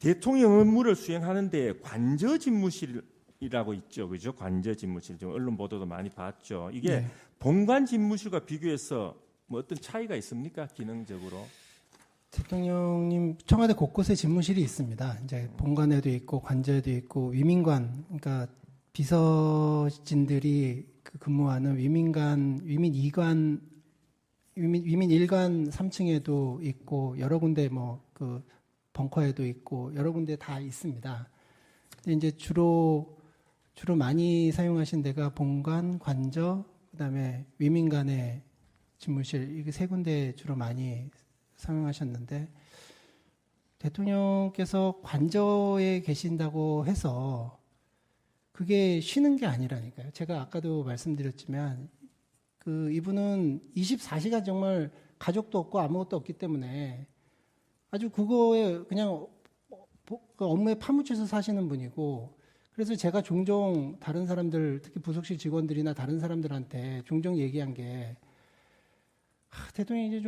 대통령 업무를 수행하는데 관저 집무실이라고 있죠, 그죠? 관저 집무실 좀 언론 보도도 많이 봤죠. 이게 네. 본관 집무실과 비교해서 뭐 어떤 차이가 있습니까, 기능적으로? 대통령님 청와대 곳곳에 집무실이 있습니다. 이제 본관에도 있고 관저에도 있고 위민관, 그러니까 비서진들이 근무하는 위민관, 위민 2관, 위민 1관 3층에도 있고 여러 군데 그 벙커에도 있고 여러 군데 다 있습니다. 근데 이제 주로 많이 사용하신 데가 본관, 관저, 그다음에 위민관의 집무실 이게 세 군데 주로 많이 사용하셨는데 대통령께서 관저에 계신다고 해서 그게 쉬는 게 아니라니까요. 제가 아까도 말씀드렸지만 이분은 24시간 정말 가족도 없고 아무것도 없기 때문에 아주 그거에 그냥 그 업무에 파묻혀서 사시는 분이고 그래서 제가 종종 다른 사람들 특히 부속실 직원들이나 다른 사람들한테 종종 얘기한 게 대통령이 이제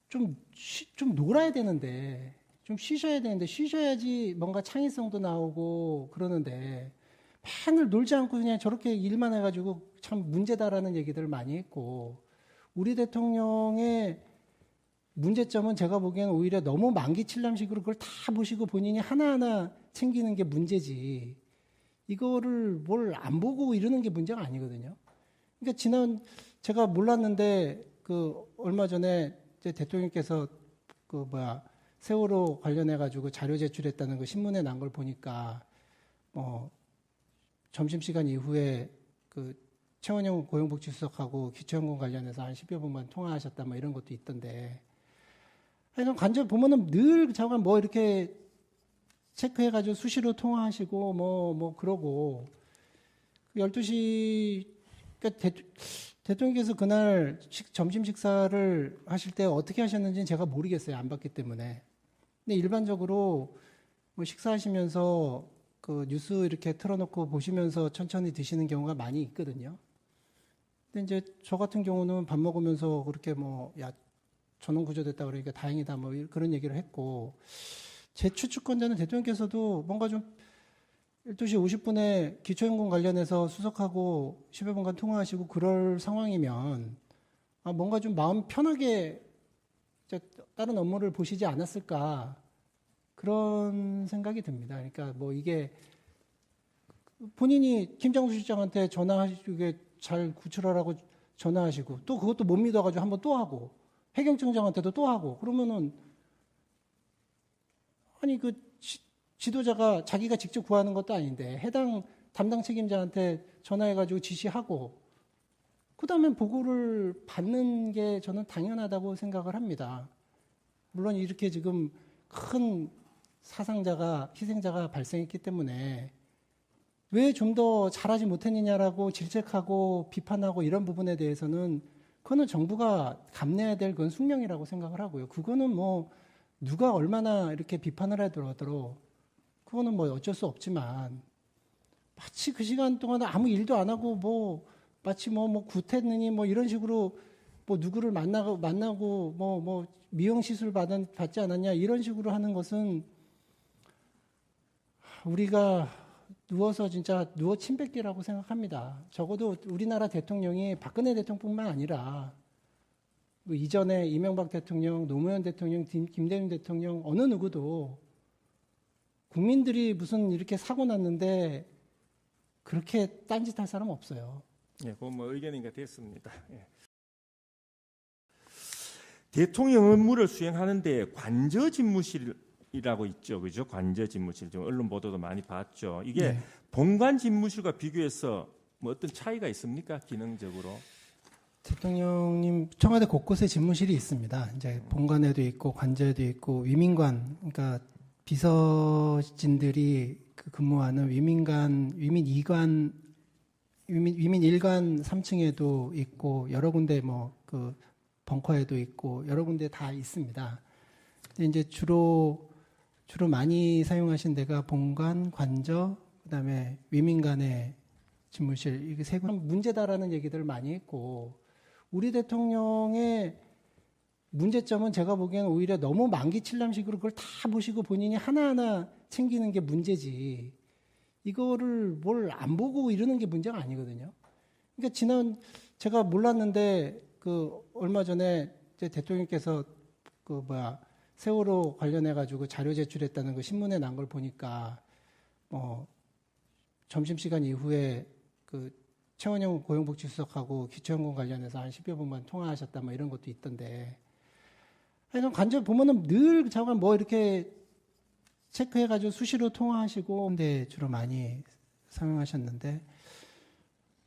좀 놀아야 되는데 좀 쉬셔야 되는데 쉬셔야지 뭔가 창의성도 나오고 그러는데 맨날 놀지 않고 그냥 저렇게 일만 해가지고 참 문제다라는 얘기들을 많이 했고 우리 대통령의 문제점은 제가 보기에는 오히려 너무 만기칠람식으로 그걸 다 보시고 본인이 하나하나 챙기는 게 문제지 이거를 뭘 안 보고 이러는 게 문제가 아니거든요. 그러니까 제가 몰랐는데 얼마 전에 이제 대통령께서 세월호 관련해가지고 자료 제출했다는 거 신문에 난 걸 보니까 점심시간 이후에 최원영 고용복지수석하고 기초연금 관련해서 한 10여 분만 통화하셨다 이런 것도 있던데 하여간 관저 보면은 늘 자관 이렇게 체크해가지고 수시로 통화하시고 그러고 12시 그러니까 대통령께서 그날 점심 식사를 하실 때 어떻게 하셨는지는 제가 모르겠어요. 안 봤기 때문에. 근데 일반적으로 식사하시면서 뉴스 이렇게 틀어놓고 보시면서 천천히 드시는 경우가 많이 있거든요. 근데 이제 저 같은 경우는 밥 먹으면서 그렇게 전원 구조됐다 그러니까 다행이다 그런 얘기를 했고 제 추측권자는 대통령께서도 뭔가 좀 12시 50분에 기초연금 관련해서 수석하고 10여 분간 통화하시고 그럴 상황이면 뭔가 좀 마음 편하게 다른 업무를 보시지 않았을까 그런 생각이 듭니다. 그러니까 이게 본인이 김장수 실장한테 전화하시고 잘 구출하라고 전화하시고 또 그것도 못 믿어가지고 한번 또 하고 해경청장한테도 또 하고 그러면은 아니 지도자가 자기가 직접 구하는 것도 아닌데 해당 담당 책임자한테 전화해가지고 지시하고 그 다음에 보고를 받는 게 저는 당연하다고 생각을 합니다. 물론 이렇게 지금 큰 사상자가 희생자가 발생했기 때문에 왜 좀 더 잘하지 못했느냐라고 질책하고 비판하고 이런 부분에 대해서는 그거는 정부가 감내해야 될 그건 숙명이라고 생각을 하고요. 그거는 누가 얼마나 이렇게 비판을 하더라도 그거는 어쩔 수 없지만 마치 그 시간 동안 아무 일도 안 하고 마치 굿했느니 이런 식으로 누구를 만나고 미용 시술 받지 않았냐 이런 식으로 하는 것은 우리가 누워서 진짜 누워 침 뱉기라고 생각합니다. 적어도 우리나라 대통령이 박근혜 대통령뿐만 아니라 이전에 이명박 대통령, 노무현 대통령, 김대중 대통령 어느 누구도 국민들이 무슨 이렇게 사고 났는데 그렇게 딴짓할 사람 없어요. 예, 그건 의견인가 됐습니다. 예. 대통령 업무를 수행하는데 관저 집무실이라고 있죠, 그죠? 관저 집무실 좀 언론 보도도 많이 봤죠. 이게 네. 본관 집무실과 비교해서 어떤 차이가 있습니까, 기능적으로? 대통령님 청와대 곳곳에 집무실이 있습니다. 이제 본관에도 있고 관저에도 있고 위민관, 그러니까 비서진들이 근무하는 위민관, 위민 2관, 위민 1관 3층에도 있고 여러 군데 그 벙커에도 있고 여러 군데 다 있습니다. 근데 이제 주로 많이 사용하신 데가 본관, 관저, 그다음에 위민관의 집무실 이게 세 군데 문제다라는 얘기들을 많이 했고 우리 대통령의 문제점은 제가 보기에는 오히려 너무 만기칠람식으로 그걸 다 보시고 본인이 하나하나 챙기는 게 문제지. 이거를 뭘 안 보고 이러는 게 문제가 아니거든요. 그러니까 제가 몰랐는데 얼마 전에 이제 대통령께서 세월호 관련해 가지고 자료 제출했다는 거 신문에 난 걸 보니까 점심시간 이후에 최원영 고용복지수석하고 기초연금 관련해서 한 10여 분만 통화하셨다 뭐 이런 것도 있던데, 하여간 관절 보면은 늘 자관 이렇게 체크해가지고 수시로 통화하시고, 근데 주로 많이 사용하셨는데,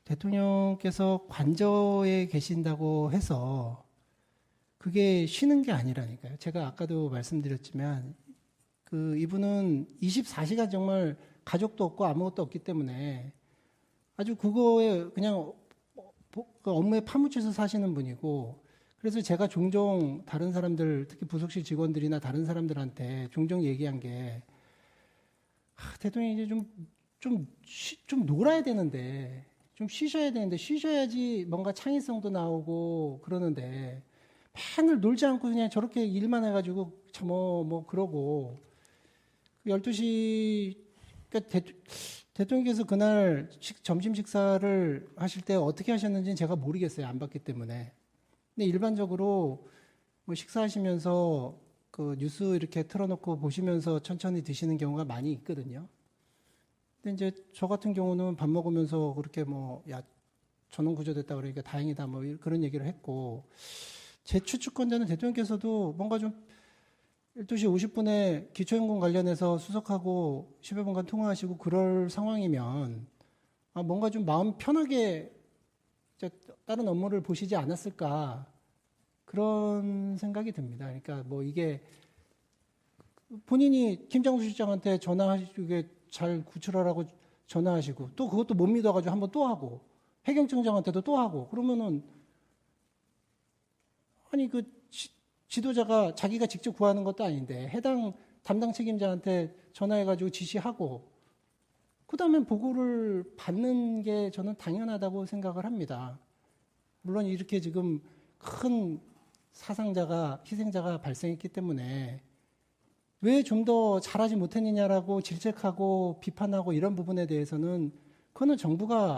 대통령께서 관저에 계신다고 해서 그게 쉬는 게 아니라니까요. 제가 아까도 말씀드렸지만, 이분은 24시간 정말 가족도 없고 아무것도 없기 때문에 아주 그거에 그냥 업무에 파묻혀서 사시는 분이고, 그래서 제가 종종 다른 사람들, 특히 부속실 직원들이나 다른 사람들한테 종종 얘기한 게, 대통령이 이제 좀 놀아야 되는데, 좀 쉬셔야 되는데, 쉬셔야지 뭔가 창의성도 나오고 그러는데, 맨날 놀지 않고 그냥 저렇게 일만 해가지고 그러고, 12시, 그러니까 대통령께서 그날 점심 식사를 하실 때 어떻게 하셨는지는 제가 모르겠어요. 안 봤기 때문에. 근데 일반적으로 식사하시면서 뉴스 이렇게 틀어놓고 보시면서 천천히 드시는 경우가 많이 있거든요. 근데 이제 저 같은 경우는 밥 먹으면서 그렇게 전원 구조됐다 그러니까 다행이다 그런 얘기를 했고, 제 추측권자는 대통령께서도 뭔가 좀 12시 50분에 기초연금 관련해서 수석하고 10여 분간 통화하시고 그럴 상황이면 뭔가 좀 마음 편하게 다른 업무를 보시지 않았을까, 그런 생각이 듭니다. 그러니까 이게 본인이 김장수 실장한테 전화하시고 잘 구출하라고 전화하시고 또 그것도 못 믿어가지고 한번 또 하고 해경청장한테도 또 하고 그러면은, 아니 지도자가 자기가 직접 구하는 것도 아닌데 해당 담당 책임자한테 전화해가지고 지시하고 그 다음에 보고를 받는 게 저는 당연하다고 생각을 합니다. 물론 이렇게 지금 큰 희생자가 발생했기 때문에 왜 좀 더 잘하지 못했느냐라고 질책하고 비판하고 이런 부분에 대해서는 그거는 정부가